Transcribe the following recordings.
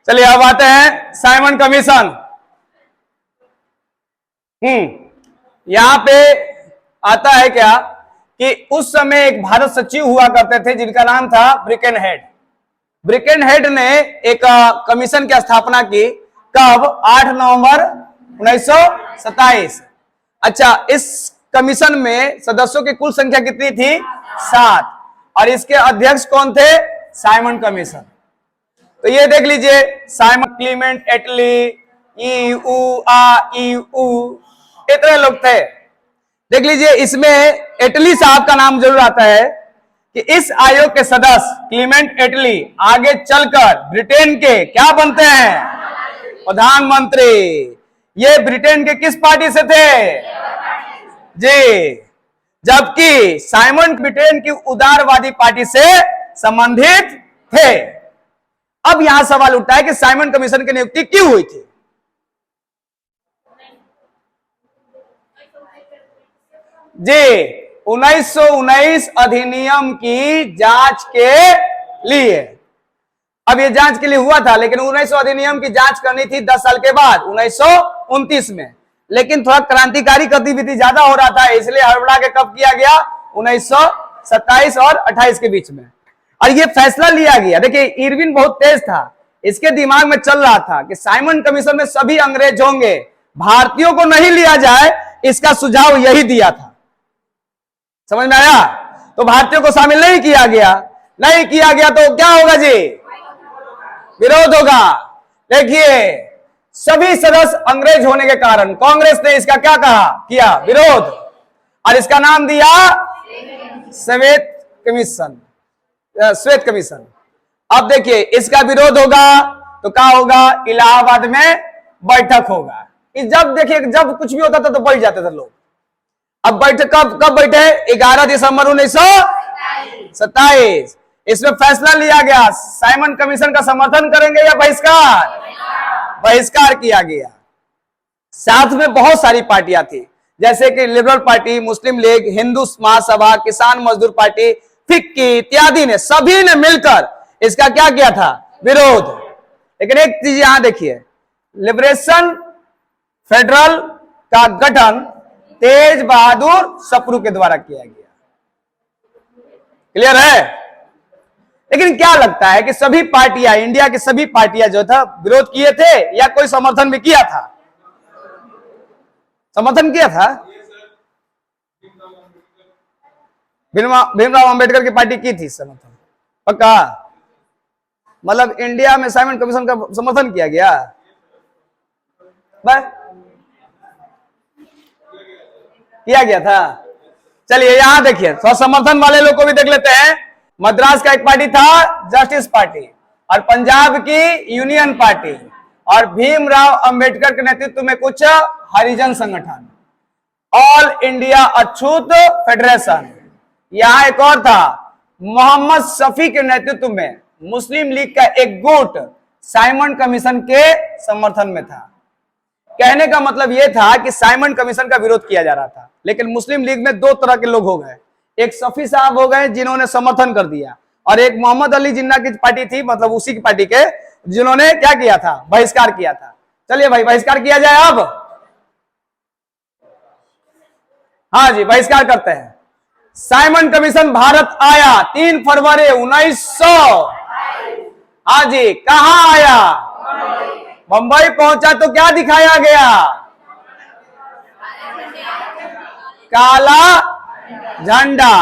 चलिए अब आते हैं साइमन कमीशन। यहां पे आता है क्या कि उस समय एक भारत सचिव हुआ करते थे जिनका नाम था ब्रिकेनहेड। ब्रिकेनहेड ने एक कमीशन की स्थापना की। कब? 8 नवंबर 1927। अच्छा, इस कमीशन में सदस्यों की कुल संख्या कितनी थी? 7। और इसके अध्यक्ष कौन थे? Simon commission. तो ये देख लीजिए, साइमन, क्लीमेंट एटली, इतने लोग थे। देख लीजिए, इसमें एटली साहब का नाम जरूर आता है कि इस आयोग के सदस्य क्लीमेंट एटली आगे चलकर ब्रिटेन के क्या बनते हैं? प्रधानमंत्री। ये ब्रिटेन के किस पार्टी से थे? जी। जबकि साइमन ब्रिटेन की उदारवादी पार्टी से संबंधित थे। अब यहां सवाल उठता है कि साइमन कमीशन की नियुक्ति क्यों हुई थी? जी, 1919 अधिनियम की जांच के लिए। अब ये जांच के लिए हुआ था, लेकिन 1900 अधिनियम की जांच करनी थी 10 साल के बाद 1929 में। लेकिन थोड़ा क्रांतिकारी गतिविधि ज्यादा हो रहा था, इसलिए हड़बड़ा के कब किया गया? 1927 और 28 के बीच में। और ये फैसला लिया गया। देखिए, इरविन बहुत तेज था, इसके दिमाग में चल रहा था कि साइमन कमीशन में सभी अंग्रेज होंगे, भारतीयों को नहीं लिया जाए, इसका सुझाव यही दिया था। समझ में आया? तो भारतीयों को शामिल नहीं किया गया। नहीं किया गया तो क्या होगा जी? विरोध होगा। देखिए, सभी सदस्य अंग्रेज होने के कारण कांग्रेस ने इसका क्या कहा? किया विरोध, और इसका नाम दिया श्वेत कमीशन। श्वेत कमीशन। अब देखिए, इसका विरोध होगा तो क्या होगा? इलाहाबाद में बैठक होगा। जब देखिए, जब कुछ भी होता था तो बैठ जाते थे लोग। अब बैठक कब बैठे? 11 दिसंबर 1927। इसमें फैसला लिया गया, साइमन कमीशन का समर्थन करेंगे या बहिष्कार? बहिष्कार किया गया। साथ में बहुत सारी पार्टियां थी, जैसे कि लिबरल पार्टी, मुस्लिम लीग, हिंदू महासभा, किसान मजदूर पार्टी, फिक्की इत्यादि ने, सभी ने मिलकर इसका क्या किया था? विरोध। लेकिन एक चीज यहां देखिए, लिबरेशन फेडरल का गठन तेज बहादुर सप्रू के द्वारा किया गया। क्लियर है? लेकिन क्या लगता है कि सभी पार्टियां, इंडिया की सभी पार्टियां जो था विरोध किए थे या कोई समर्थन भी किया था? समर्थन किया था। भीमराव अंबेडकर की पार्टी की थी समर्थन, पक्का? मतलब इंडिया में साइमन कमीशन का समर्थन किया गया? बस किया गया था। चलिए यहां देखिए, समर्थन वाले लोग को भी देख लेते हैं। मद्रास का एक पार्टी था जस्टिस पार्टी, और पंजाब की यूनियन पार्टी, और भीमराव अंबेडकर के नेतृत्व में कुछ हरिजन संगठन, ऑल इंडिया अछूत फेडरेशन। यहां एक और था, मोहम्मद शफी के नेतृत्व में मुस्लिम लीग का एक गुट साइमन कमीशन के समर्थन में था। कहने का मतलब यह था कि साइमन कमीशन का विरोध किया जा रहा था, लेकिन मुस्लिम लीग में दो तरह के लोग हो गए। एक शफी साहब हो गए जिन्होंने समर्थन कर दिया, और एक मोहम्मद अली जिन्ना की पार्टी थी, मतलब उसी की पार्टी के, जिन्होंने क्या किया था? बहिष्कार किया था। चलिए भाई, बहिष्कार किया जाए अब। हाँ जी, बहिष्कार करते हैं। साइमन कमीशन भारत आया 3 फरवरी 1900। हाँ जी, कहां आया? बंबई पहुंचा तो क्या दिखाया गया? काला झंडा।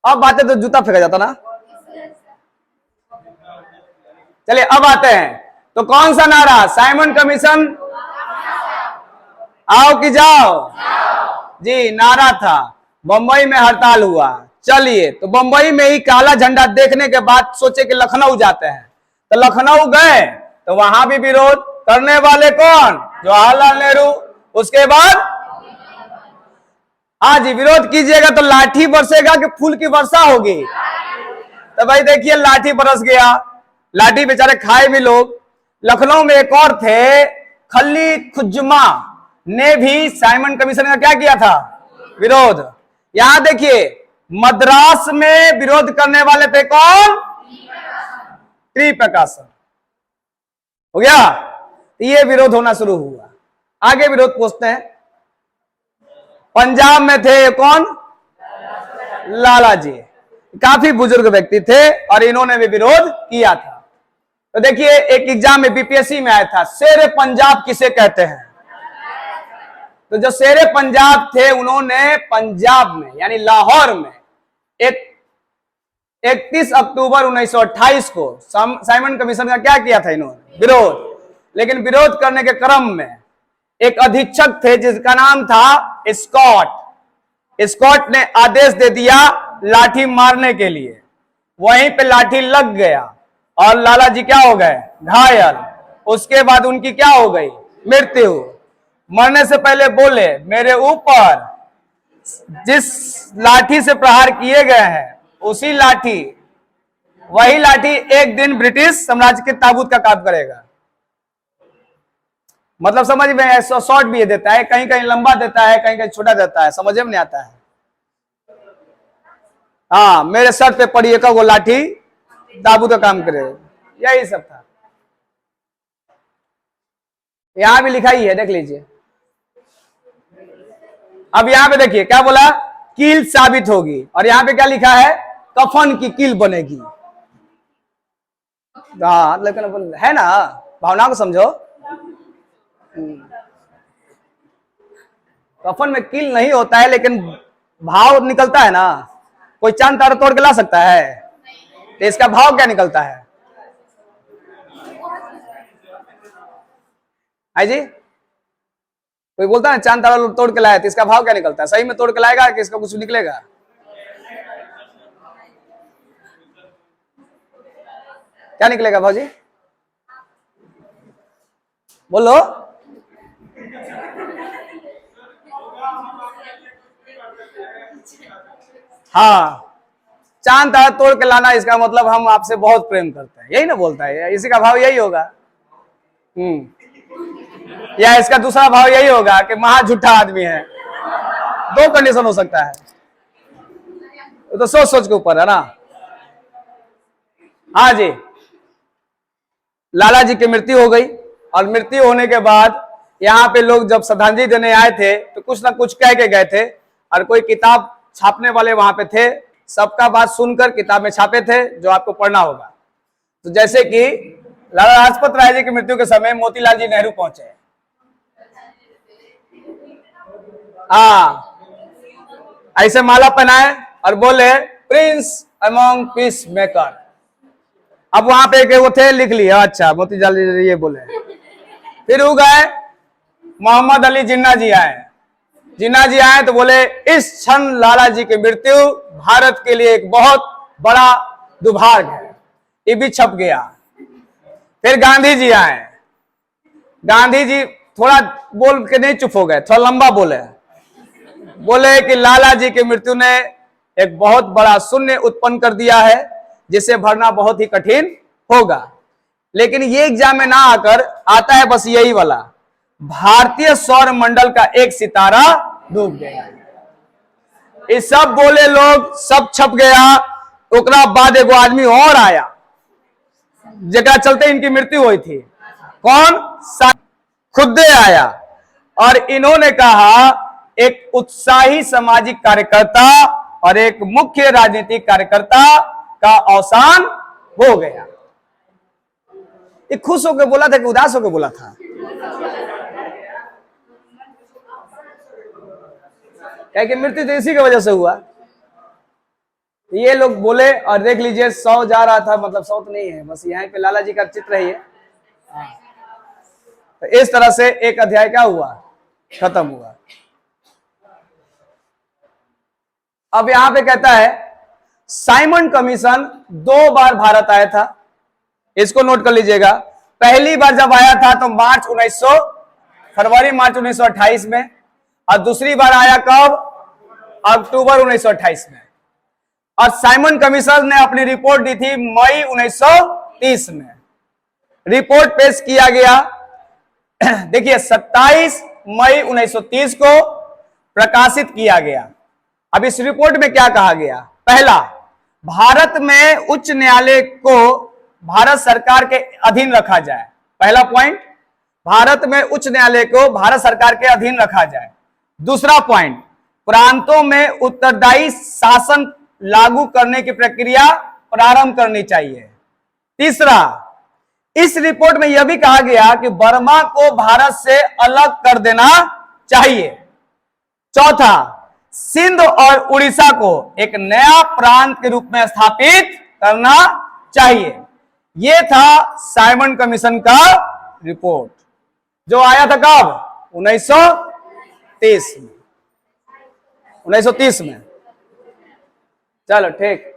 अब बातें तो जूता फेंका जाता ना। चलिए अब आते हैं, तो कौन सा नारा? साइमन कमीशन आओ कि जाओ जी, नारा था। बंबई में हड़ताल हुआ। चलिए, तो बंबई में ही काला झंडा देखने के बाद सोचे कि लखनऊ जाते हैं, तो लखनऊ गए तो वहां भी विरोध करने वाले कौन? जवाहरलाल नेहरू। उसके बाद हाँ जी, विरोध कीजिएगा तो लाठी बरसेगा कि फूल की वर्षा होगी? तो भाई देखिए, लाठी बरस गया। लाठी बेचारे खाए भी लोग। लखनऊ में एक और थे, खली खुज्मा ने भी साइमन कमीशन का क्या किया था? विरोध। यहां देखिए, मद्रास में विरोध करने वाले थे कौन? टी प्रकाशन। हो गया। ये विरोध होना शुरू हुआ। आगे विरोध पूछते हैं। पंजाब में थे कौन? लाला जी। काफी बुजुर्ग व्यक्ति थे और इन्होंने भी विरोध किया था। तो देखिए एक एग्जाम में बीपीएससी में आया था, शेर पंजाब किसे कहते हैं? तो जो शेर पंजाब थे उन्होंने पंजाब में यानी लाहौर में 31 अक्टूबर 1928 को साइमन कमीशन का क्या किया था? इन्होंने विरोध। लेकिन विरोध करने के क्रम में एक अधीक्षक थे जिसका नाम था स्कॉट। स्कॉट ने आदेश दे दिया लाठी मारने के लिए। वहीं पे लाठी लग गया और लाला जी क्या हो गए? घायल। उसके बाद उनकी क्या हो गई? मृत्यु। मरने से पहले बोले मेरे ऊपर जिस लाठी से प्रहार किए गए हैं उसी लाठी, वही लाठी एक दिन ब्रिटिश साम्राज्य के ताबूत का काम करेगा। मतलब समझ में शॉर्ट भी ये देता है, कहीं कहीं लंबा देता है, कहीं कहीं छोटा देता है, समझ में नहीं आता है। हाँ, मेरे सर पे पड़ी एक वो लाठी ताबूत का काम करे, यही सब था। यहां भी लिखा ही है, देख लीजिए। अब यहां पे देखिए क्या बोला? कील साबित होगी। और यहां पे क्या लिखा है? कफन की कील बनेगी। हाँ, लेकिन है ना, भावना को समझो। कफन में कील नहीं होता है लेकिन भाव निकलता है ना। कोई चांद तारा तोड़ के ला सकता है? तो इसका भाव क्या निकलता है? है जी, कोई बोलता है चांद तारा तोड़ के लाया तो इसका भाव क्या निकलता है? सही में तोड़ के लाएगा कि इसका कुछ निकलेगा? क्या निकलेगा भाजी? बोलो। हाँ, चांद तारा तोड़ के लाना, इसका मतलब हम आपसे बहुत प्रेम करते हैं, यही ना बोलता है। इसी का भाव यही होगा। या इसका दूसरा भाव यही होगा कि महा झूठा आदमी है। दो कंडीशन हो सकता है, तो सोच सोच के ऊपर है ना। हाँ जी, लाला जी की मृत्यु हो गई और मृत्यु होने के बाद यहाँ पे लोग जब श्रद्धांजलि देने आए थे तो कुछ ना कुछ कह के गए थे। और कोई किताब छापने वाले वहां पे थे, सबका बात सुनकर किताब में छापे थे जो आपको पढ़ना होगा। तो जैसे कि लाला लाजपत राय जी की मृत्यु के समय मोतीलाल जी नेहरू पहुंचे। हाँ, ऐसे माला पहनाए और बोले प्रिंस अमंग पीस मेकर। अब वहां पे वो थे, लिख लिया। अच्छा, मोतीलाल जी ये बोले। फिर हो गए मोहम्मद अली जिन्ना जी आए। जिन्ना जी आए तो बोले इस क्षण लाला जी की मृत्यु भारत के लिए एक बहुत बड़ा दुर्भाग्य है। ये भी छप गया। फिर गांधी जी आए। गांधी जी थोड़ा बोल के नहीं चुप हो गए, थोड़ा लंबा बोले कि लाला जी की मृत्यु ने एक बहुत बड़ा शून्य उत्पन्न कर दिया है जिसे भरना बहुत ही कठिन होगा। लेकिन ये एग्जाम में ना आकर आता है बस यही वाला, भारतीय सौर मंडल का एक सितारा डूब गया। ये सब बोले लोग, सब छप गया। ओकरा बाद एगो आदमी और आया जगह चलते इनकी मृत्यु हुई थी। कौन? खुदे आया और इन्होंने कहा एक उत्साही सामाजिक कार्यकर्ता और एक मुख्य राजनीतिक कार्यकर्ता का अवसान हो गया। ये खुश होकर बोला था कि उदास होकर बोला था? क्या कि मृत्यु तो इसी की वजह से हुआ। ये लोग बोले और देख लीजिए 100 जा रहा था, मतलब 100 तो नहीं है, बस यहाँ पे लाला जी का चित्र ही है। तो इस तरह से एक अध्याय क्या हुआ? खत्म हुआ। अब यहां पे कहता है साइमन कमीशन 2 बार भारत आया था। इसको नोट कर लीजिएगा। पहली बार जब आया था तो फरवरी मार्च 1928 में, और दूसरी बार आया कब? अक्टूबर 1928 में। और साइमन कमीशन ने अपनी रिपोर्ट दी थी मई 1930 में। रिपोर्ट पेश किया गया देखिए 27 मई 1930 को प्रकाशित किया गया। अब इस रिपोर्ट में क्या कहा गया? पहला, भारत में उच्च न्यायालय को भारत सरकार के अधीन रखा जाए। पहला पॉइंट, भारत में उच्च न्यायालय को भारत सरकार के अधीन रखा जाए। दूसरा पॉइंट, प्रांतों में उत्तरदायी शासन लागू करने की प्रक्रिया प्रारंभ करनी चाहिए। तीसरा, इस रिपोर्ट में यह भी कहा गया कि बर्मा को भारत से अलग कर देना चाहिए। चौथा, सिंध और उड़ीसा को एक नया प्रांत के रूप में स्थापित करना चाहिए। यह था साइमन कमीशन का रिपोर्ट, जो आया था कब? 1930 में। चलो ठीक।